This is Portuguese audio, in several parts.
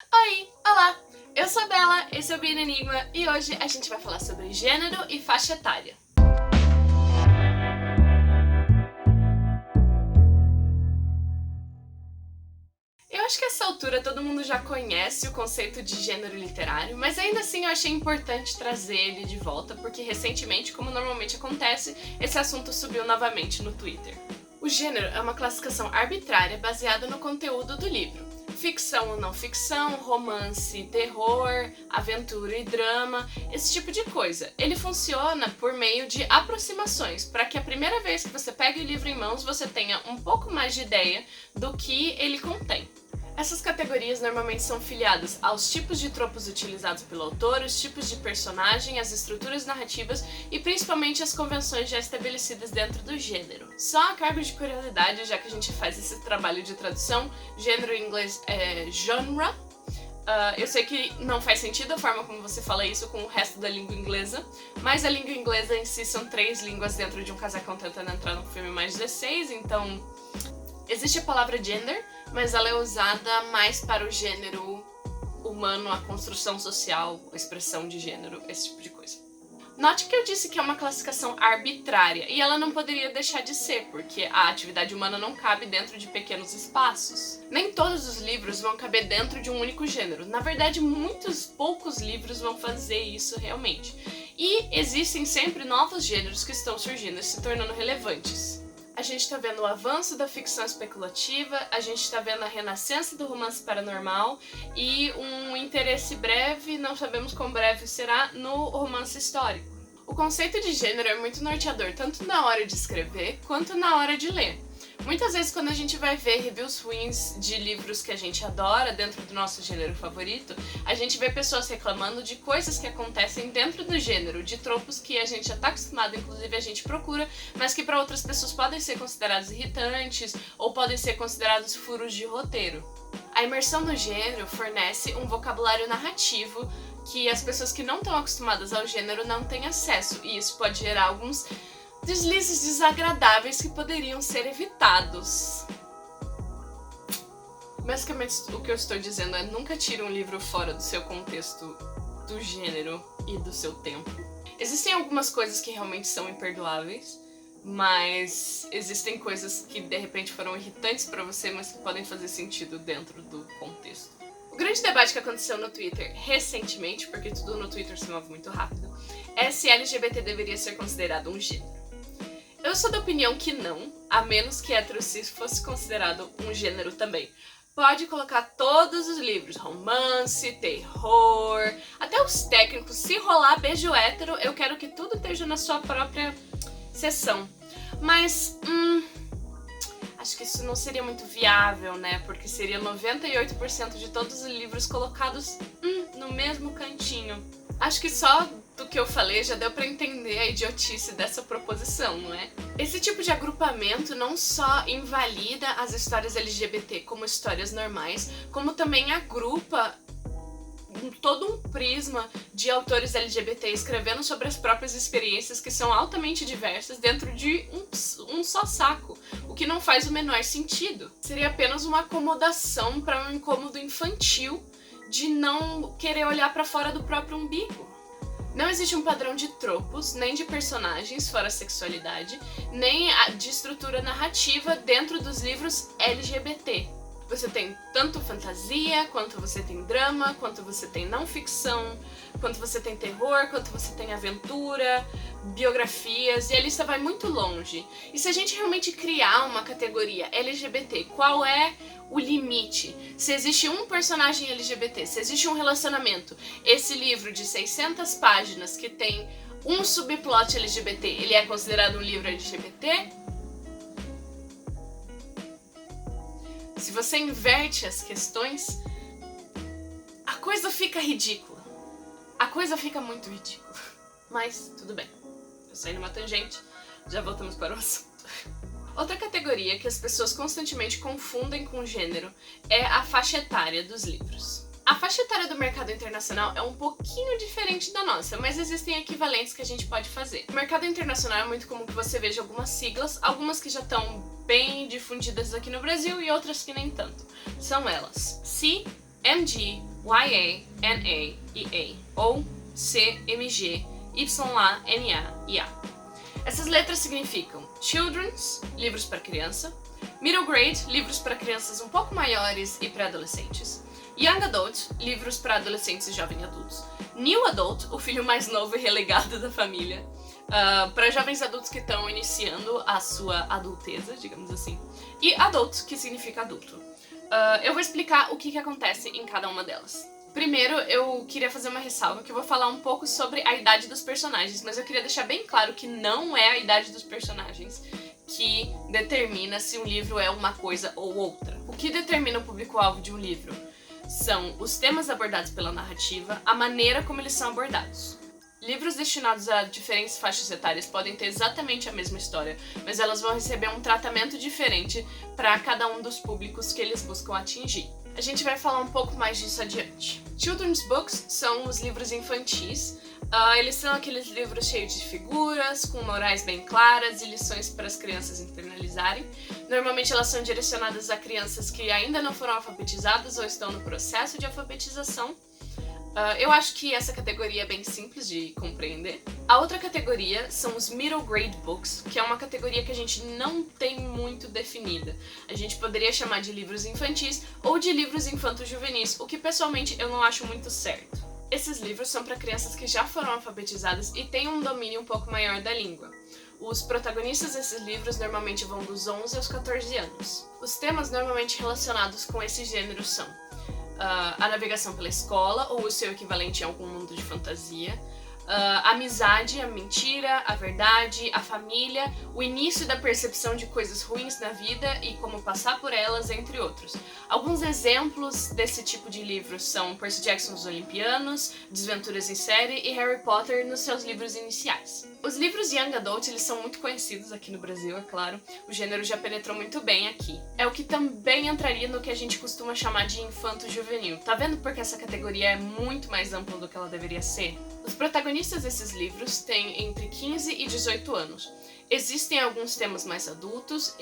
Oi, olá! Eu sou a Bela, esse é o Bia Enigma e hoje a gente vai falar sobre gênero e faixa etária. Eu acho que a essa altura todo mundo já conhece o conceito de gênero literário, mas ainda assim eu achei importante trazer ele de volta porque recentemente, como normalmente acontece, esse assunto subiu novamente no Twitter. O gênero é uma classificação arbitrária baseada no conteúdo do livro. Ficção ou não ficção, romance, terror, aventura e drama, esse tipo de coisa. Ele funciona por meio de aproximações, para que a primeira vez que você pegue o livro em mãos você tenha um pouco mais de ideia do que ele contém. Essas categorias normalmente são filiadas aos tipos de tropos utilizados pelo autor, os tipos de personagem, as estruturas narrativas e principalmente as convenções já estabelecidas dentro do gênero. Só a cargo de curiosidade, já que a gente faz esse trabalho de tradução, gênero em inglês é genre. Eu sei que não faz sentido a forma como você fala isso com o resto da língua inglesa, mas a língua inglesa em si são 3 línguas dentro de um casacão tentando entrar num filme mais 16, então existe a palavra gender, mas ela é usada mais para o gênero humano, a construção social, a expressão de gênero, esse tipo de coisa. Note que eu disse que é uma classificação arbitrária, e ela não poderia deixar de ser, porque a atividade humana não cabe dentro de pequenos espaços. Nem todos os livros vão caber dentro de um único gênero. Na verdade, poucos livros vão fazer isso realmente. E existem sempre novos gêneros que estão surgindo e se tornando relevantes. A gente está vendo o avanço da ficção especulativa, a gente está vendo a renascença do romance paranormal e um interesse breve, não sabemos quão breve será, no romance histórico. O conceito de gênero é muito norteador, tanto na hora de escrever quanto na hora de ler. Muitas vezes quando a gente vai ver reviews ruins de livros que a gente adora dentro do nosso gênero favorito, a gente vê pessoas reclamando de coisas que acontecem dentro do gênero, de tropos que a gente já tá acostumado, inclusive a gente procura, mas que para outras pessoas podem ser considerados irritantes ou podem ser considerados furos de roteiro. A imersão no gênero fornece um vocabulário narrativo que as pessoas que não estão acostumadas ao gênero não têm acesso, e isso pode gerar alguns deslizes desagradáveis que poderiam ser evitados. Basicamente, o que eu estou dizendo é: nunca tire um livro fora do seu contexto do gênero e do seu tempo. Existem algumas coisas que realmente são imperdoáveis, mas existem coisas que de repente foram irritantes pra você, mas que podem fazer sentido dentro do contexto. O grande debate que aconteceu no Twitter recentemente, porque tudo no Twitter se move muito rápido, é se LGBT deveria ser considerado um gênero. Eu sou da opinião que não, a menos que heterossexo fosse considerado um gênero também. Pode colocar todos os livros, romance, terror, até os técnicos. Se rolar beijo hétero, eu quero que tudo esteja na sua própria seção. Mas, acho que isso não seria muito viável, né? Porque seria 98% de todos os livros colocados no mesmo cantinho. Acho que só do que eu falei já deu pra entender a idiotice dessa proposição, não é? Esse tipo de agrupamento não só invalida as histórias LGBT como histórias normais, como também agrupa todo um prisma de autores LGBT escrevendo sobre as próprias experiências que são altamente diversas dentro de um só saco, o que não faz o menor sentido. Seria apenas uma acomodação para um incômodo infantil de não querer olhar para fora do próprio umbigo. Não existe um padrão de tropos, nem de personagens fora a sexualidade, nem de estrutura narrativa dentro dos livros LGBT. Você tem tanto fantasia, quanto você tem drama, quanto você tem não ficção, quanto você tem terror, quanto você tem aventura, biografias, e a lista vai muito longe. E se a gente realmente criar uma categoria LGBT, qual é o limite? Se existe um personagem LGBT, se existe um relacionamento, esse livro de 600 páginas que tem um subplot LGBT, ele é considerado um livro LGBT? Se você inverte as questões, a coisa fica ridícula. A coisa fica muito ridícula. Mas tudo bem. Eu saí numa tangente, já voltamos para o assunto. Outra categoria que as pessoas constantemente confundem com gênero é a faixa etária dos livros. A faixa etária do mercado internacional é um pouquinho diferente da nossa, mas existem equivalentes que a gente pode fazer. No mercado internacional é muito comum que você veja algumas siglas, algumas que já estão bem difundidas aqui no Brasil e outras que nem tanto. São elas: C, MG, YA-NA-E-A ou CMG YA-NA-IA. Essas letras significam Children's, livros para criança, Middle Grade, livros para crianças um pouco maiores e pré-adolescentes, Young Adult, livros para adolescentes e jovens adultos, New Adult, o filho mais novo e relegado da família, para jovens adultos que estão iniciando a sua adulteza, digamos assim, e Adult, que significa adulto. Eu vou explicar o que acontece em cada uma delas. Primeiro, eu queria fazer uma ressalva, que eu vou falar um pouco sobre a idade dos personagens, mas eu queria deixar bem claro que não é a idade dos personagens que determina se um livro é uma coisa ou outra. O que determina o público-alvo de um livro são os temas abordados pela narrativa, a maneira como eles são abordados. Livros destinados a diferentes faixas etárias podem ter exatamente a mesma história, mas elas vão receber um tratamento diferente para cada um dos públicos que eles buscam atingir. A gente vai falar um pouco mais disso adiante. Children's books são os livros infantis. Eles são aqueles livros cheios de figuras, com morais bem claras e lições para as crianças internalizarem. Normalmente elas são direcionadas a crianças que ainda não foram alfabetizadas ou estão no processo de alfabetização. Eu acho que essa categoria é bem simples de compreender. A outra categoria são os Middle Grade Books, que é uma categoria que a gente não tem muito definida. A gente poderia chamar de livros infantis ou de livros infanto-juvenis, o que pessoalmente eu não acho muito certo. Esses livros são para crianças que já foram alfabetizadas e têm um domínio um pouco maior da língua. Os protagonistas desses livros normalmente vão dos 11 aos 14 anos. Os temas normalmente relacionados com esse gênero são a navegação pela escola, ou o seu equivalente em algum mundo de fantasia, a amizade, a mentira, a verdade, a família, o início da percepção de coisas ruins na vida e como passar por elas, entre outros. Alguns exemplos desse tipo de livros são Percy Jackson nos Olimpianos, Desventuras em Série e Harry Potter nos seus livros iniciais. Os livros Young Adult, eles são muito conhecidos aqui no Brasil, é claro. O gênero já penetrou muito bem aqui. É o que também entraria no que a gente costuma chamar de infanto-juvenil. Tá vendo porque essa categoria é muito mais ampla do que ela deveria ser? Os protagonistas desses livros têm entre 15 e 18 anos. Existem alguns temas mais adultos,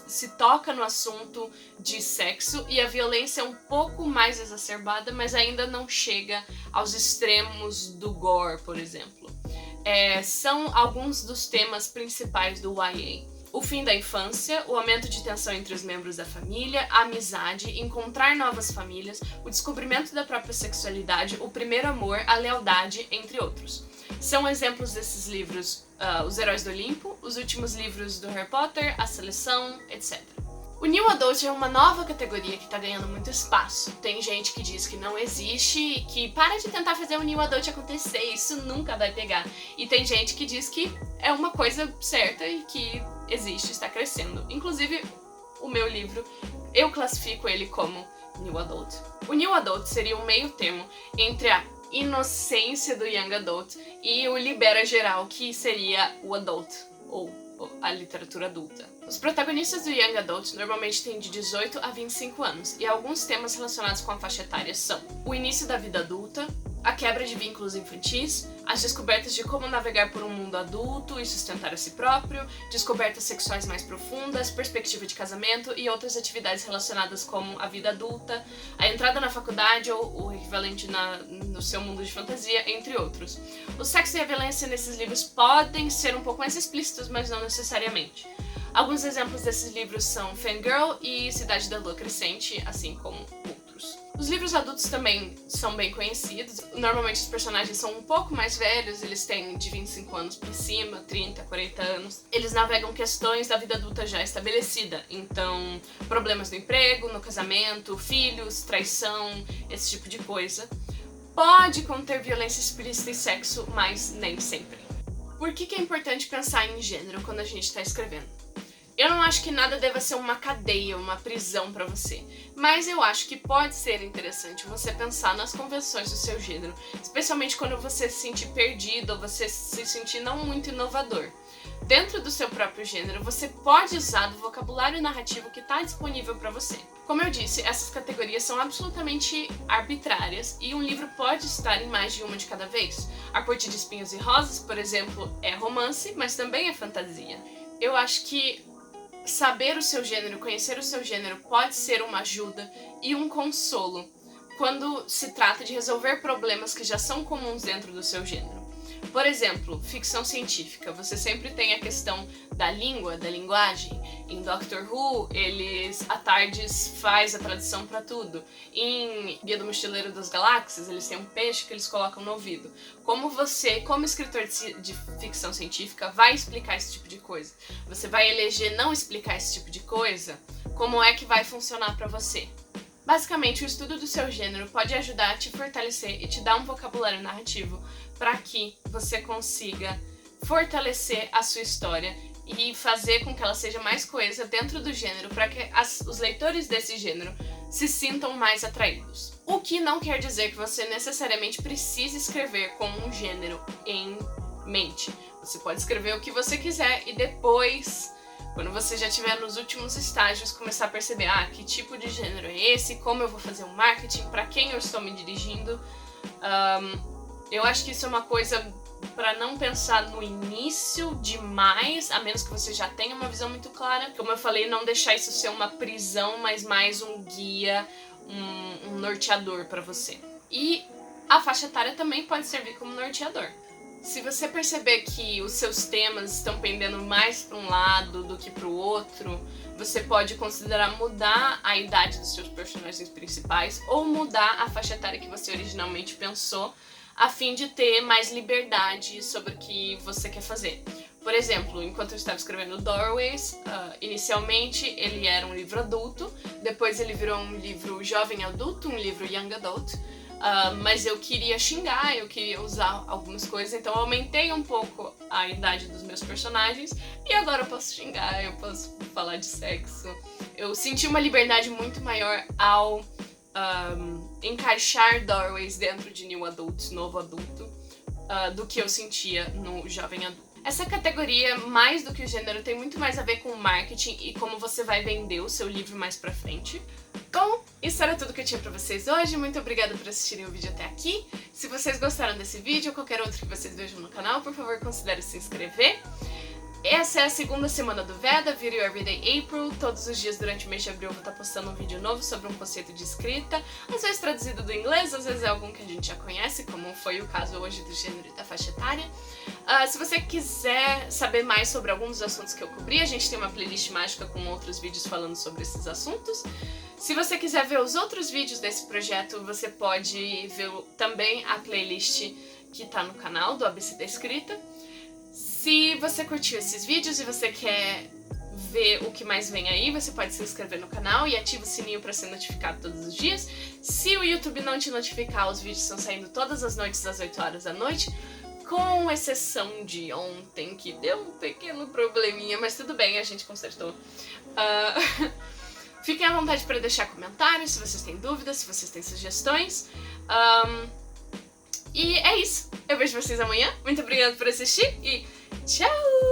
se toca no assunto de sexo e a violência é um pouco mais exacerbada, mas ainda não chega aos extremos do gore, por exemplo. São alguns dos temas principais do YA. O fim da infância, o aumento de tensão entre os membros da família, a amizade, encontrar novas famílias, o descobrimento da própria sexualidade, o primeiro amor, a lealdade, entre outros. São exemplos desses livros Os Heróis do Olimpo, os últimos livros do Harry Potter, A Seleção, etc. O New Adult é uma nova categoria que tá ganhando muito espaço. Tem gente que diz que não existe e que para de tentar fazer o New Adult acontecer, isso nunca vai pegar. E tem gente que diz que é uma coisa certa e que existe, está crescendo. Inclusive, o meu livro, eu classifico ele como New Adult. O New Adult seria um meio termo entre a inocência do Young Adult e o libera geral, que seria o Adult, ou a literatura adulta. Os protagonistas do Young Adult normalmente têm de 18 a 25 anos, e alguns temas relacionados com a faixa etária são o início da vida adulta, a quebra de vínculos infantis, as descobertas de como navegar por um mundo adulto e sustentar a si próprio, descobertas sexuais mais profundas, perspectiva de casamento e outras atividades relacionadas como a vida adulta, a entrada na faculdade ou o equivalente no seu mundo de fantasia, entre outros. O sexo e a violência nesses livros podem ser um pouco mais explícitos, mas não necessariamente. Alguns exemplos desses livros são Fangirl e Cidade da Lua Crescente, assim como outros. Os livros adultos também são bem conhecidos. Normalmente os personagens são um pouco mais velhos, eles têm de 25 anos pra cima, 30, 40 anos. Eles navegam questões da vida adulta já estabelecida, então problemas no emprego, no casamento, filhos, traição, esse tipo de coisa. Pode conter violência explícita e sexo, mas nem sempre. Por que é importante pensar em gênero quando a gente está escrevendo? Eu não acho que nada deva ser uma cadeia, uma prisão pra você, mas eu acho que pode ser interessante você pensar nas convenções do seu gênero, especialmente quando você se sentir perdido ou você se sentir não muito inovador. Dentro do seu próprio gênero, você pode usar do vocabulário narrativo que está disponível para você. Como eu disse, essas categorias são absolutamente arbitrárias e um livro pode estar em mais de uma de cada vez. A Corte de Espinhos e Rosas, por exemplo, é romance, mas também é fantasia. Eu acho que saber o seu gênero, conhecer o seu gênero pode ser uma ajuda e um consolo quando se trata de resolver problemas que já são comuns dentro do seu gênero. Por exemplo, ficção científica. Você sempre tem a questão da língua, da linguagem. Em Doctor Who, a TARDIS faz a tradução para tudo. Em Guia do Mochileiro das Galáxias, eles têm um peixe que eles colocam no ouvido. Como você, como escritor de ficção científica, vai explicar esse tipo de coisa? Você vai eleger não explicar esse tipo de coisa? Como é que vai funcionar para você? Basicamente, o estudo do seu gênero pode ajudar a te fortalecer e te dar um vocabulário narrativo para que você consiga fortalecer a sua história e fazer com que ela seja mais coesa dentro do gênero, para que os leitores desse gênero se sintam mais atraídos. O que não quer dizer que você necessariamente precise escrever com um gênero em mente. Você pode escrever o que você quiser e depois, quando você já estiver nos últimos estágios, começar a perceber que tipo de gênero é esse, como eu vou fazer um marketing, para quem eu estou me dirigindo. Eu acho que isso é uma coisa para não pensar no início demais, a menos que você já tenha uma visão muito clara. Como eu falei, não deixar isso ser uma prisão, mas mais um guia, um norteador para você. E a faixa etária também pode servir como norteador. Se você perceber que os seus temas estão pendendo mais para um lado do que para o outro, você pode considerar mudar a idade dos seus personagens principais ou mudar a faixa etária que você originalmente pensou, a fim de ter mais liberdade sobre o que você quer fazer. Por exemplo, enquanto eu estava escrevendo Doorways, inicialmente ele era um livro adulto, depois ele virou um livro jovem adulto, um livro young adult, mas eu queria xingar, eu queria usar algumas coisas, então eu aumentei um pouco a idade dos meus personagens e agora eu posso xingar, eu posso falar de sexo. Eu senti uma liberdade muito maior ao encaixar Doorways dentro de New Adult, novo adulto, do que eu sentia no jovem adulto. Essa categoria, mais do que o gênero, tem muito mais a ver com o marketing e como você vai vender o seu livro mais pra frente. Bom, isso era tudo que eu tinha pra vocês hoje. Muito obrigada por assistirem o vídeo até aqui. Se vocês gostaram desse vídeo ou qualquer outro que vocês vejam no canal, por favor, considere se inscrever. Essa é a segunda semana do VEDA, Video Everyday April. Todos os dias durante o mês de abril eu vou estar postando um vídeo novo sobre um conceito de escrita, às vezes traduzido do inglês, às vezes é algum que a gente já conhece, como foi o caso hoje do gênero e da faixa etária. Se você quiser saber mais sobre alguns dos assuntos que eu cobri, a gente tem uma playlist mágica com outros vídeos falando sobre esses assuntos. Se você quiser ver os outros vídeos desse projeto, você pode ver também a playlist que está no canal do ABC da Escrita. Se você curtiu esses vídeos e você quer ver o que mais vem aí, você pode se inscrever no canal e ativa o sininho para ser notificado todos os dias. Se o YouTube não te notificar, os vídeos estão saindo todas as noites às 8 horas da noite, com exceção de ontem, que deu um pequeno probleminha, mas tudo bem, a gente consertou. Fiquem à vontade para deixar comentários, se vocês têm dúvidas, se vocês têm sugestões. E é isso. Eu vejo vocês amanhã. Muito obrigada por assistir e tchau!